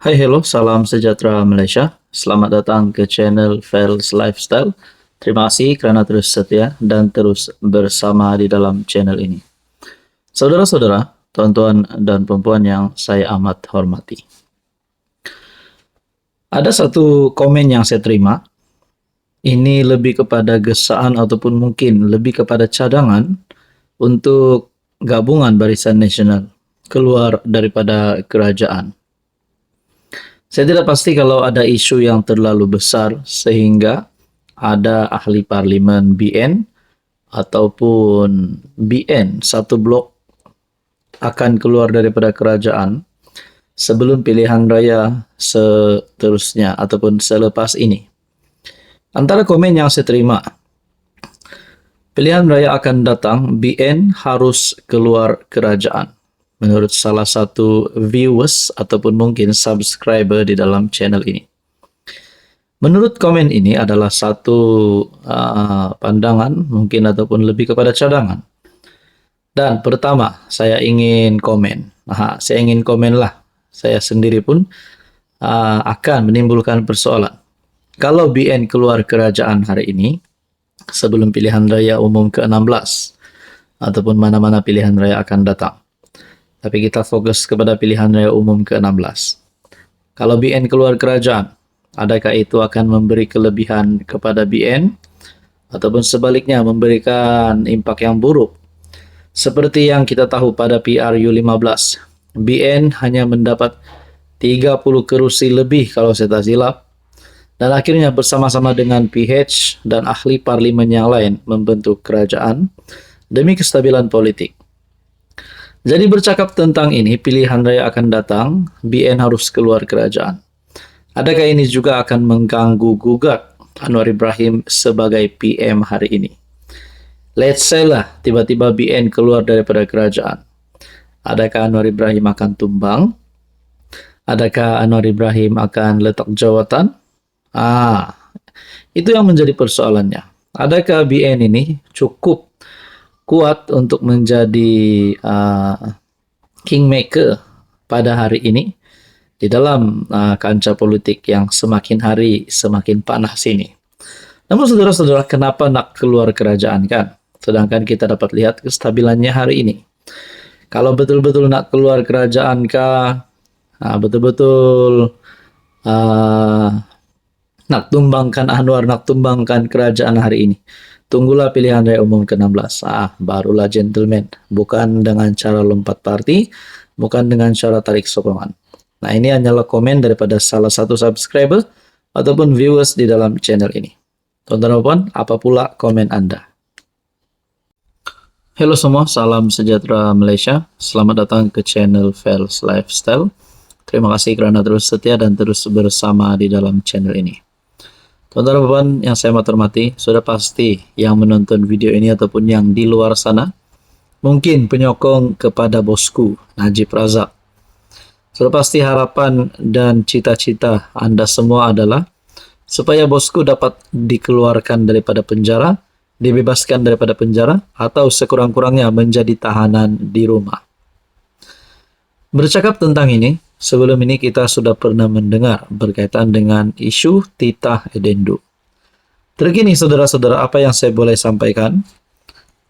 Hai, hello, salam sejahtera Malaysia. Selamat datang ke channel Fels Lifestyle. Terima kasih kerana terus setia dan terus bersama di dalam channel ini. Saudara-saudara, tuan-tuan dan perempuan yang saya amat hormati. Ada satu komen yang saya terima. Ini lebih kepada gesaan ataupun mungkin lebih kepada cadangan untuk gabungan Barisan Nasional keluar daripada kerajaan. Saya tidak pasti kalau ada isu yang terlalu besar sehingga ada ahli parlimen BN ataupun BN satu blok akan keluar daripada kerajaan sebelum pilihan raya seterusnya ataupun selepas ini. Antara komen yang saya terima, pilihan raya akan datang, BN harus keluar kerajaan. Menurut salah satu viewers ataupun mungkin subscriber di dalam channel ini. Menurut komen ini adalah satu pandangan mungkin ataupun lebih kepada cadangan. Dan pertama, saya ingin komen. Saya ingin komen lah. Saya sendiri pun akan menimbulkan persoalan. Kalau BN keluar kerajaan hari ini, sebelum pilihan raya umum ke-16, ataupun mana-mana pilihan raya akan datang. Tapi kita fokus kepada pilihan raya umum ke-16. Kalau BN keluar kerajaan, adakah itu akan memberi kelebihan kepada BN? Ataupun sebaliknya memberikan impak yang buruk? Seperti yang kita tahu pada PRU15, BN hanya mendapat 30 kerusi lebih kalau saya tak silap. Dan akhirnya bersama-sama dengan PH dan ahli parlimen yang lain membentuk kerajaan demi kestabilan politik. Jadi bercakap tentang ini, pilihan raya akan datang, BN harus keluar kerajaan. Adakah ini juga akan mengganggu gugat Anwar Ibrahim sebagai PM hari ini? Let's say lah, tiba-tiba BN keluar daripada kerajaan. Adakah Anwar Ibrahim akan tumbang? Adakah Anwar Ibrahim akan letak jawatan? Itu yang menjadi persoalannya. Adakah BN ini cukup kuat untuk menjadi kingmaker pada hari ini di dalam kancah politik yang semakin hari semakin panas ini. Namun saudara-saudara, kenapa nak keluar kerajaan kan? Sedangkan kita dapat lihat kestabilannya hari ini. Kalau betul-betul nak keluar kerajaan kah? Betul-betul nak tumbangkan Anwar, nak tumbangkan kerajaan hari ini. Tunggulah pilihan raya umum ke-16. Barulah gentleman. Bukan dengan cara lompat parti, bukan dengan cara tarik sokongan. Nah, ini hanyalah komen daripada salah satu subscriber ataupun viewers di dalam channel ini. Tuan-tuan dan puan, apa pula komen Anda? Hello semua, salam sejahtera Malaysia. Selamat datang ke channel Fels Lifestyle. Terima kasih kerana terus setia dan terus bersama di dalam channel ini. Tuan-tuan dan puan yang saya amat hormati, sudah pasti yang menonton video ini ataupun yang di luar sana mungkin penyokong kepada bosku Najib Razak. Sudah pasti harapan dan cita-cita Anda semua adalah supaya bosku dapat dikeluarkan daripada penjara, dibebaskan daripada penjara, atau sekurang-kurangnya menjadi tahanan di rumah. Bercakap tentang ini, sebelum ini kita sudah pernah mendengar berkaitan dengan isu titah edendum. Terkini saudara-saudara, apa yang saya boleh sampaikan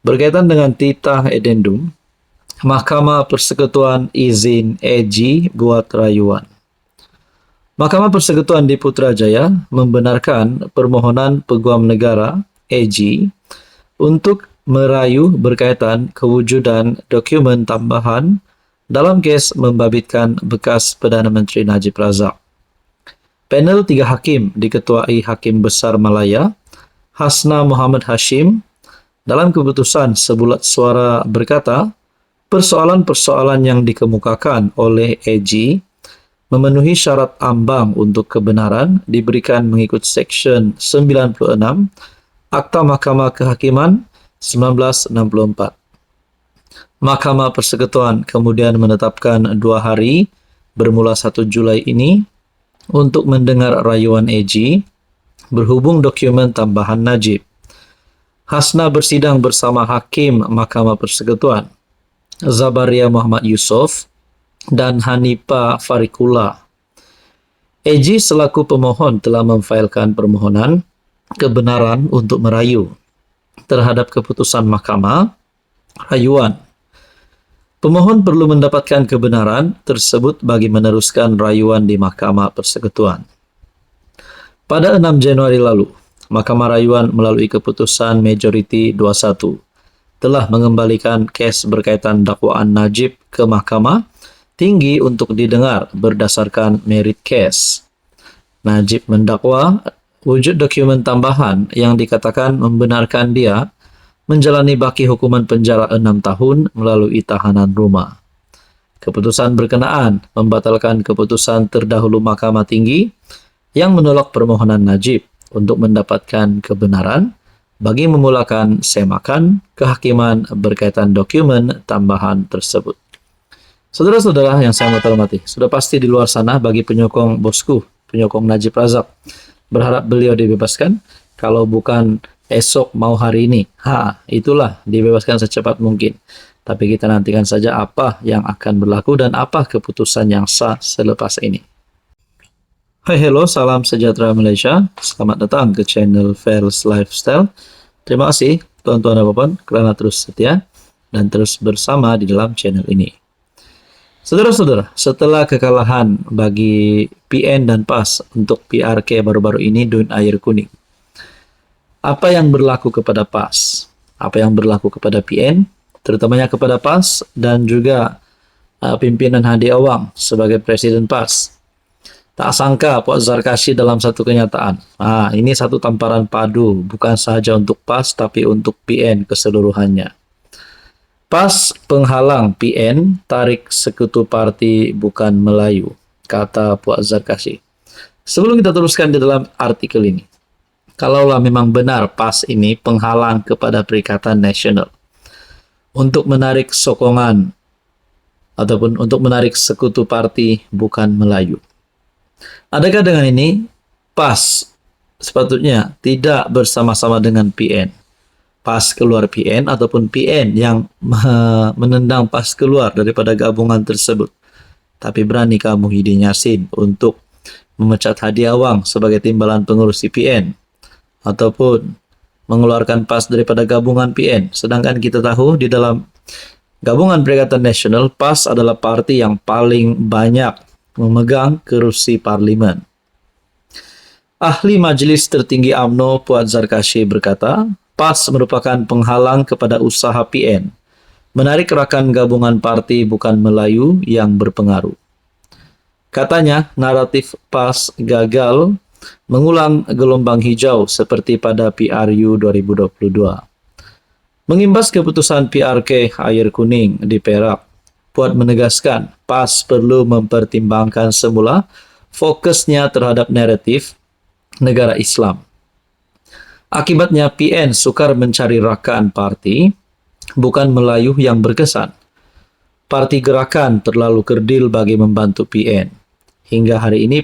berkaitan dengan titah edendum, Mahkamah Persekutuan izin AG buat rayuan. Mahkamah Persekutuan di Putrajaya membenarkan permohonan Peguam Negara AG untuk merayu berkaitan kewujudan dokumen tambahan dalam kes membabitkan bekas Perdana Menteri Najib Razak. Panel 3 hakim diketuai Hakim Besar Malaya, Hasna Muhammad Hashim, dalam keputusan sebulat suara berkata, persoalan-persoalan yang dikemukakan oleh AG memenuhi syarat ambang untuk kebenaran diberikan mengikut Seksyen 96 Akta Mahkamah Kehakiman 1964. Mahkamah Persekutuan kemudian menetapkan 2 hari bermula 1 Julai ini untuk mendengar rayuan AG berhubung dokumen tambahan Najib. Hasna bersidang bersama Hakim Mahkamah Persekutuan Zabaria Muhammad Yusof dan Hanipa Farikula EJ selaku pemohon telah memfailkan permohonan kebenaran untuk merayu terhadap keputusan mahkamah rayuan. Pemohon perlu mendapatkan kebenaran tersebut bagi meneruskan rayuan di Mahkamah Persekutuan. Pada 6 Januari lalu, Mahkamah Rayuan melalui keputusan Majority 21 telah mengembalikan kes berkaitan dakwaan Najib ke Mahkamah Tinggi untuk didengar berdasarkan merit case. Najib mendakwa wujud dokumen tambahan yang dikatakan membenarkan dia menjalani baki hukuman penjara 6 tahun melalui tahanan rumah. Keputusan berkenaan membatalkan keputusan terdahulu Mahkamah Tinggi yang menolak permohonan Najib untuk mendapatkan kebenaran bagi memulakan semakan kehakiman berkaitan dokumen tambahan tersebut. Saudara-saudara yang saya hormati, sudah pasti di luar sana bagi penyokong bosku, penyokong Najib Razak, berharap beliau dibebaskan, kalau bukan esok mau hari ini. Itulah dibebaskan secepat mungkin. Tapi kita nantikan saja apa yang akan berlaku dan apa keputusan yang sah selepas ini. Hai, hello, salam sejahtera Malaysia. Selamat datang ke channel Fels Lifestyle. Terima kasih tuan-tuan dan puan kerana terus setia dan terus bersama di dalam channel ini. Saudara-saudara, setelah kekalahan bagi PN dan PAS untuk PRK baru-baru ini DUN Air Kuning, apa yang berlaku kepada PAS? Apa yang berlaku kepada PN? Terutamanya kepada PAS dan juga pimpinan Hadi Awang sebagai Presiden PAS. Tak sangka Puan Zarkashi dalam satu kenyataan. Ini satu tamparan padu, bukan sahaja untuk PAS tapi untuk PN keseluruhannya. PAS penghalang PN tarik sekutu parti bukan Melayu, kata Puan Zarkashi. Sebelum kita teruskan di dalam artikel ini, kalaulah memang benar PAS ini penghalang kepada Perikatan Nasional untuk menarik sokongan ataupun untuk menarik sekutu parti bukan Melayu, adakah dengan ini PAS sepatutnya tidak bersama-sama dengan PN? PAS keluar PN ataupun PN yang menendang PAS keluar daripada gabungan tersebut. Tapi beranikah Muhyiddin Yassin untuk memecat Hadi Awang sebagai timbalan pengurus PN ataupun mengeluarkan PAS daripada gabungan PN? Sedangkan kita tahu di dalam gabungan Perikatan Nasional, PAS adalah parti yang paling banyak memegang kerusi parlimen. Ahli Majlis Tertinggi UMNO Puan Zarkashi berkata, PAS merupakan penghalang kepada usaha PN menarik rakan gabungan parti bukan Melayu yang berpengaruh. Katanya, naratif PAS gagal mengulang gelombang hijau seperti pada PRU 2022. Mengimbas keputusan PRK Air Kuning di Perak, Puan menegaskan PAS perlu mempertimbangkan semula fokusnya terhadap naratif negara Islam. Akibatnya PN sukar mencari rakan parti bukan Melayu yang berkesan. Parti Gerakan terlalu kerdil bagi membantu PN. Hingga hari ini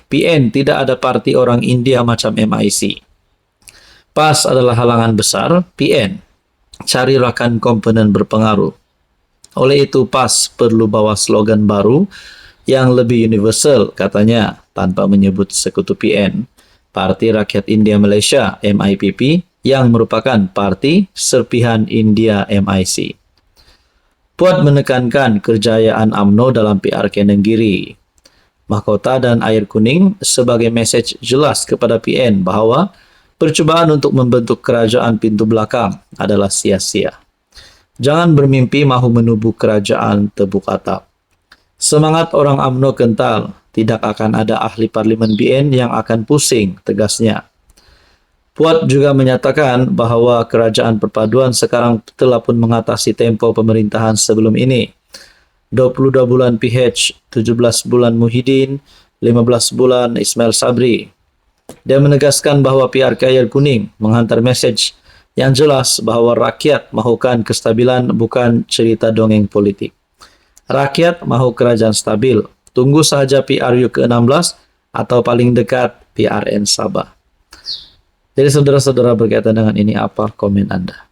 PN tidak ada parti orang India macam MIC. PAS adalah halangan besar PN cari rakan komponen berpengaruh. Oleh itu PAS perlu bawa slogan baru yang lebih universal, katanya, tanpa menyebut sekutu PN. Parti Rakyat India Malaysia MIPP yang merupakan parti serpihan India MIC. Puan menekankan kerjayaan UMNO dalam PRK Nenggiri, Mahkota dan Air Kuning sebagai mesej jelas kepada PN bahawa percubaan untuk membentuk kerajaan pintu belakang adalah sia-sia. Jangan bermimpi mahu menubuh kerajaan tebuk atap. Semangat orang UMNO kental, tidak akan ada ahli parlimen BN yang akan pusing, tegasnya. Puan juga menyatakan bahawa kerajaan perpaduan sekarang telah pun mengatasi tempo pemerintahan sebelum ini. 22 bulan PH, 17 bulan Muhyiddin, 15 bulan Ismail Sabri. Dia menegaskan bahawa PRK Air Kuning menghantar mesej yang jelas bahawa rakyat mahukan kestabilan, bukan cerita dongeng politik. Rakyat mahu kerajaan stabil. Tunggu sahaja PRU ke-16 atau paling dekat PRN Sabah. Jadi saudara-saudara, berkaitan dengan ini, apa komen Anda?